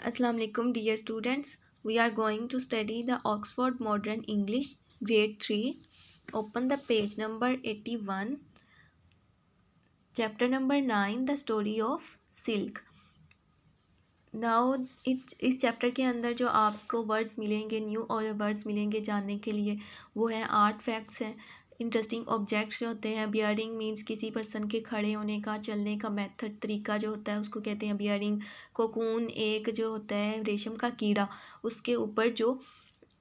Assalamu alaikum dear students. We are going to study the Oxford Modern English grade 3. Open the page number 81. Chapter number 9, the story of silk. Now इस chapter के अंदर जो आपको words मिलेंगे, new और words मिलेंगे जानने के लिए, वो है आर्ट फैक्ट्स हैं, इंटरेस्टिंग ऑब्जेक्ट्स जो होते हैं। बियरिंग मींस किसी पर्सन के खड़े होने का, चलने का मेथड, तरीका जो होता है उसको कहते हैं बियरिंग। कोकून एक जो होता है रेशम का कीड़ा, उसके ऊपर जो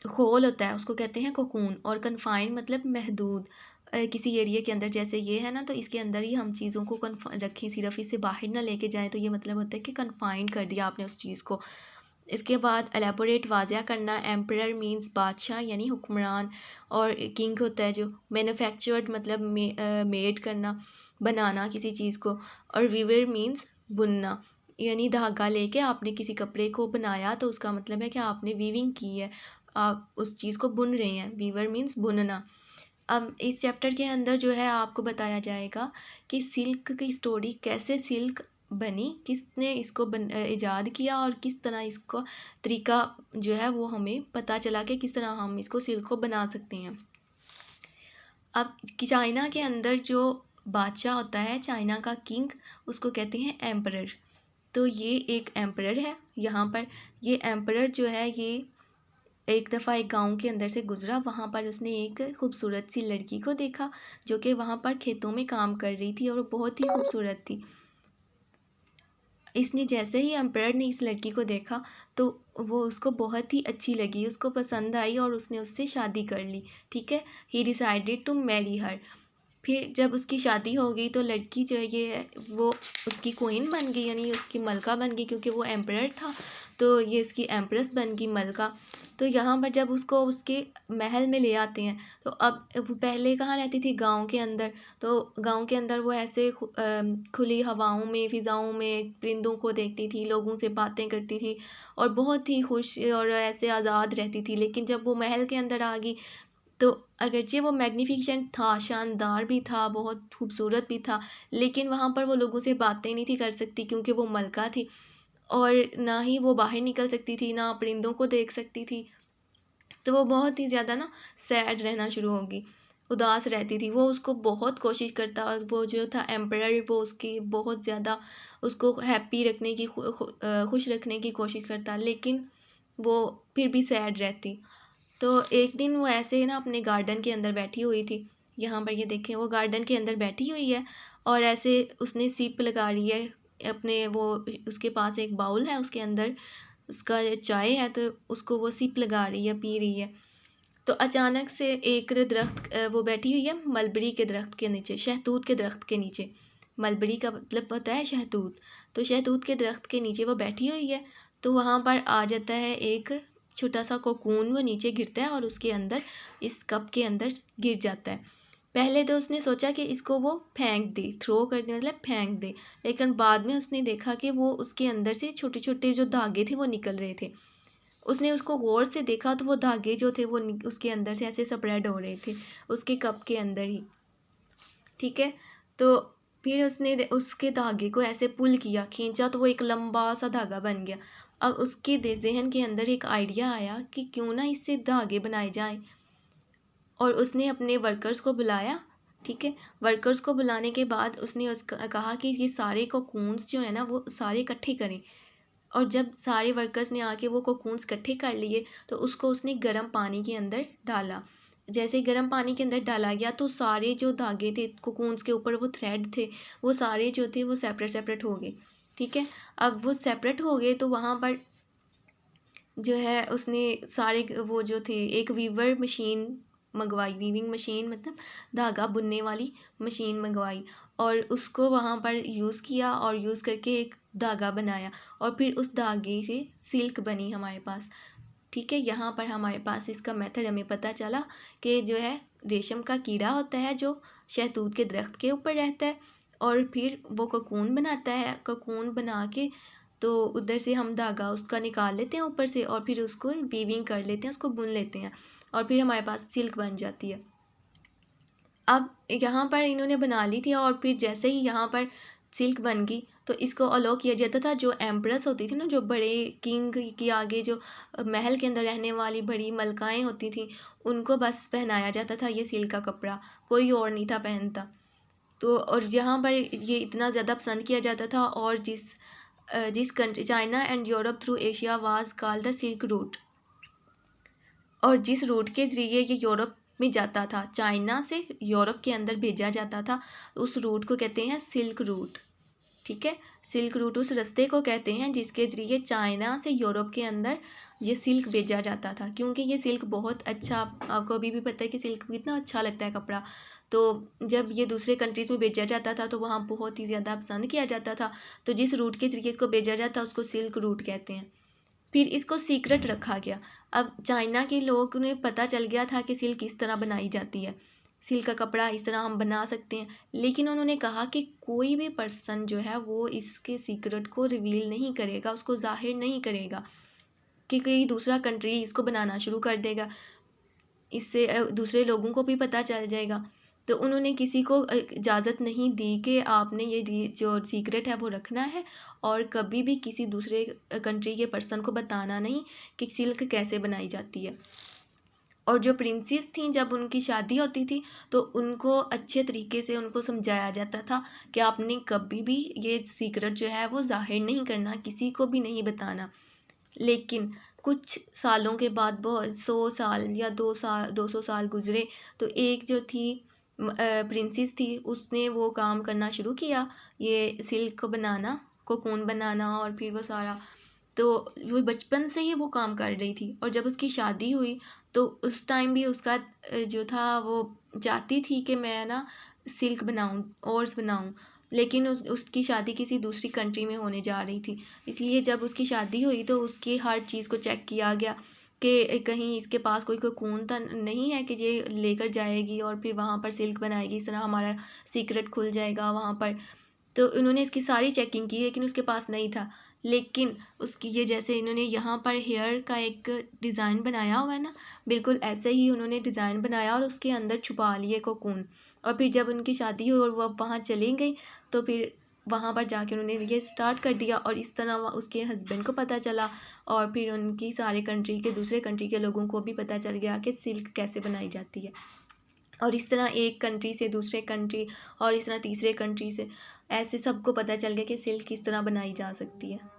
खोल होता है उसको कहते हैं कोकून। और कन्फाइन मतलब महदूद, किसी एरिया के अंदर, जैसे ये है ना, तो इसके अंदर ही हम चीज़ों को रखें, सिर्फ इसे बाहर ना लेके जाएं, तो ये मतलब होता है कि कन्फाइंड कर दिया आपने उस चीज़ को। इसके बाद एलेबोरेट वाज़िया करना। एम्परर मींस बादशाह यानी हुक्मरान, और किंग होता है जो मैन्युफैक्चर्ड मतलब मेड करना, बनाना किसी चीज़ को। और वीवर मींस बुनना, यानी धागा लेके आपने किसी कपड़े को बनाया तो उसका मतलब है कि आपने वीविंग की है, आप उस चीज़ को बुन रहे हैं। वीवर मींस बुनना। अब इस चैप्टर के अंदर जो है आपको बताया जाएगा कि सिल्क की स्टोरी, कैसे सिल्क बनी, किसने इसको ईजाद किया और किस तरह इसको तरीका जो है वो हमें पता चला कि किस तरह हम इसको सिल्क को बना सकते हैं। अब चाइना के अंदर जो बादशाह होता है, चाइना का किंग, उसको कहते हैं एम्परर। तो ये एक एम्परर है यहाँ पर। ये एम्परर जो है ये एक दफ़ा एक गांव के अंदर से गुज़रा। वहाँ पर उसने एक खूबसूरत सी लड़की को देखा जो कि वहाँ पर खेतों में काम कर रही थी और वो बहुत ही खूबसूरत थी। इसने जैसे ही एम्परर ने इस लड़की को देखा तो वो उसको बहुत ही अच्छी लगी, उसको पसंद आई और उसने उससे शादी कर ली। ठीक है, he decided to marry her. फिर जब उसकी शादी हो गई तो लड़की जो है ये वो उसकी क्वीन बन गई, यानी उसकी मलका बन गई, क्योंकि वो एम्परर था तो ये इसकी एम्प्रेस बन गई, मलका। तो यहाँ पर जब उसको उसके महल में ले आते हैं तो अब वो पहले कहाँ रहती थी, गांव के अंदर। तो गांव के अंदर वो ऐसे खुली हवाओं में, फ़िज़ाओं में परिंदों को देखती थी, लोगों से बातें करती थी और बहुत ही खुश और ऐसे आज़ाद रहती थी। लेकिन जब वो महल के अंदर आ गई तो अगरचे वो मैग्निफिसेंट था, शानदार भी था, बहुत खूबसूरत भी था, लेकिन वहाँ पर वो लोगों से बातें नहीं थी कर सकती क्योंकि वो मलका थी। और ना ही वो बाहर निकल सकती थी, ना परिंदों को देख सकती थी। तो वो बहुत ही ज़्यादा ना सैड रहना शुरू होगी, उदास रहती थी। वो उसको बहुत कोशिश करता, वो जो था एम्परर, वो उसकी बहुत ज़्यादा उसको हैप्पी रखने की, खुश रखने की कोशिश करता, लेकिन वो फिर भी सैड रहती। तो एक दिन वो ऐसे ही ना अपने गार्डन के अंदर बैठी हुई थी। यहाँ पर ये देखें, वो गार्डन के अंदर बैठी हुई है और ऐसे उसने सिप लगा रही है अपने, वो उसके पास एक बाउल है, उसके अंदर उसका चाय है, तो उसको वो सिप लगा रही है, पी रही है। तो अचानक से एक दरख्त, वो बैठी हुई है मलबरी के दरख्त के नीचे, शहतूत के दरख्त के नीचे। मलबरी का मतलब होता है शहतूत, तो शहतूत के दरख्त के नीचे वो बैठी हुई है। तो वहाँ पर आ जाता है एक छोटा सा कोकून, वो नीचे गिरता है और उसके अंदर, इस कप के अंदर गिर जाता है। पहले तो उसने सोचा कि इसको वो फेंक दे, थ्रो कर दे, मतलब फेंक दे, लेकिन बाद में उसने देखा कि वो उसके अंदर से छोटे छोटे जो धागे थे वो निकल रहे थे। उसने उसको गौर से देखा तो वो धागे जो थे वो उसके अंदर से ऐसे स्प्रेड हो रहे थे, उसके कप के अंदर ही। ठीक है, तो फिर उसने उसके धागे को ऐसे पुल किया, खींचा, तो वो एक लंबा सा धागा बन गया। अब उसके जहन के अंदर एक आइडिया आया कि क्यों ना इससे धागे बनाए जाएं, और उसने अपने वर्कर्स को बुलाया। ठीक है, वर्कर्स को बुलाने के बाद उसने कहा कि ये सारे कोकून्स जो है ना वो सारे इकट्ठे करें। और जब सारे वर्कर्स ने आके वो कोकून्स इकट्ठे कर लिए तो उसको उसने गर्म पानी के अंदर डाला। जैसे गर्म पानी के अंदर डाला गया तो सारे जो धागे थे कोकून्स के ऊपर, वो थ्रेड थे, वो सारे जो थे वो सेपरेट सेपरेट हो गए। ठीक है, अब वो सेपरेट हो गए तो वहाँ पर जो है उसने सारे वो जो थे, एक वीवर मशीन मंगवाई, वीविंग मशीन मतलब धागा बुनने वाली मशीन मंगवाई, और उसको वहाँ पर यूज़ किया और यूज़ करके एक धागा बनाया और फिर उस धागे से सिल्क बनी हमारे पास। ठीक है, यहाँ पर हमारे पास इसका मेथड हमें पता चला कि जो है रेशम का कीड़ा होता है जो शहतूत के दरख्त के ऊपर रहता है और फिर वो कोकून बनाता है। कोकून बना के तो उधर से हम धागा उसका निकाल लेते हैं ऊपर से और फिर उसको वीविंग कर लेते हैं, उसको बुन लेते हैं और फिर हमारे पास सिल्क बन जाती है। अब यहाँ पर इन्होंने बना ली थी और फिर जैसे ही यहाँ पर सिल्क बन गई तो इसको अलाउ किया जाता था। जो एम्प्रेस होती थी ना, जो बड़े किंग के आगे जो महल के अंदर रहने वाली बड़ी मलकाएँ होती थी, उनको बस पहनाया जाता था ये सिल्क का कपड़ा, कोई और नहीं था पहनता। तो और यहाँ पर ये इतना ज़्यादा पसंद किया जाता था। और जिस country, China and Europe through Asia was called the silk route. और जिस रूट के ज़रिए ये यूरोप में जाता था, चाइना से यूरोप के अंदर भेजा जाता था, उस रूट को कहते हैं सिल्क रूट। ठीक है, सिल्क रूट उस रास्ते को कहते हैं जिसके ज़रिए चाइना से यूरोप के अंदर ये सिल्क भेजा जाता था। क्योंकि ये सिल्क बहुत अच्छा, आपको अभी भी पता है कि सिल्क कितना अच्छा लगता है कपड़ा। तो जब ये दूसरे कंट्रीज़ में भेजा जाता था तो वहाँ बहुत ही ज़्यादा पसंद किया जाता था। तो जिस रूट के ज़रिए इसको भेजा जाता उसको सिल्क रूट कहते हैं। फिर इसको सीक्रेट रखा गया। अब चाइना के लोग उन्हें पता चल गया था कि सिल्क इस तरह बनाई जाती है, सिल्क का कपड़ा इस तरह हम बना सकते हैं। लेकिन उन्होंने कहा कि कोई भी पर्सन जो है वो इसके सीक्रेट को रिवील नहीं करेगा, उसको ज़ाहिर नहीं करेगा, कि कोई दूसरा कंट्री इसको बनाना शुरू कर देगा, इससे दूसरे लोगों को भी पता चल जाएगा। तो उन्होंने किसी को इजाज़त नहीं दी कि आपने ये जो सीक्रेट है वो रखना है, और कभी भी किसी दूसरे कंट्री के पर्सन को बताना नहीं कि सिल्क कैसे बनाई जाती है। और जो प्रिंसेस थी, जब उनकी शादी होती थी तो उनको अच्छे तरीके से उनको समझाया जाता था कि आपने कभी भी ये सीक्रेट जो है वो ज़ाहिर नहीं करना, किसी को भी नहीं बताना। लेकिन कुछ सालों के बाद, बहुत 100 साल या 200 साल गुजरे, तो एक जो थी प्रिंसेस थी, उसने वो काम करना शुरू किया, ये सिल्क को बनाना, कोकून बनाना, और फिर वो सारा। तो वो बचपन से ही वो काम कर रही थी। और जब उसकी शादी हुई तो उस टाइम भी उसका जो था वो चाहती थी कि मैं ना सिल्क बनाऊं, और्स बनाऊं। लेकिन उसकी शादी किसी दूसरी कंट्री में होने जा रही थी। इसलिए जब उसकी शादी हुई तो उसकी हर चीज़ को चेक किया गया कि कहीं इसके पास कोई कोकून तो नहीं है कि ये लेकर जाएगी और फिर वहाँ पर सिल्क बनाएगी, इस तरह हमारा सीक्रेट खुल जाएगा वहाँ पर। तो उन्होंने इसकी सारी चेकिंग की, लेकिन उसके पास नहीं था। लेकिन उसकी ये, जैसे इन्होंने यहाँ पर हेयर का एक डिज़ाइन बनाया हुआ है ना, बिल्कुल ऐसे ही उन्होंने डिज़ाइन बनाया और उसके अंदर छुपा लिए कोकून। और फिर जब उनकी शादी हुई और वो वहाँ चली गई, तो फिर वहाँ पर जाके उन्होंने ये स्टार्ट कर दिया, और इस तरह उसके हस्बैंड को पता चला, और फिर उनकी सारे कंट्री के, दूसरे कंट्री के लोगों को भी पता चल गया कि सिल्क कैसे बनाई जाती है। और इस तरह एक कंट्री से दूसरे कंट्री, और इस तरह तीसरे कंट्री से, ऐसे सबको पता चल गया कि सिल्क किस तरह बनाई जा सकती है।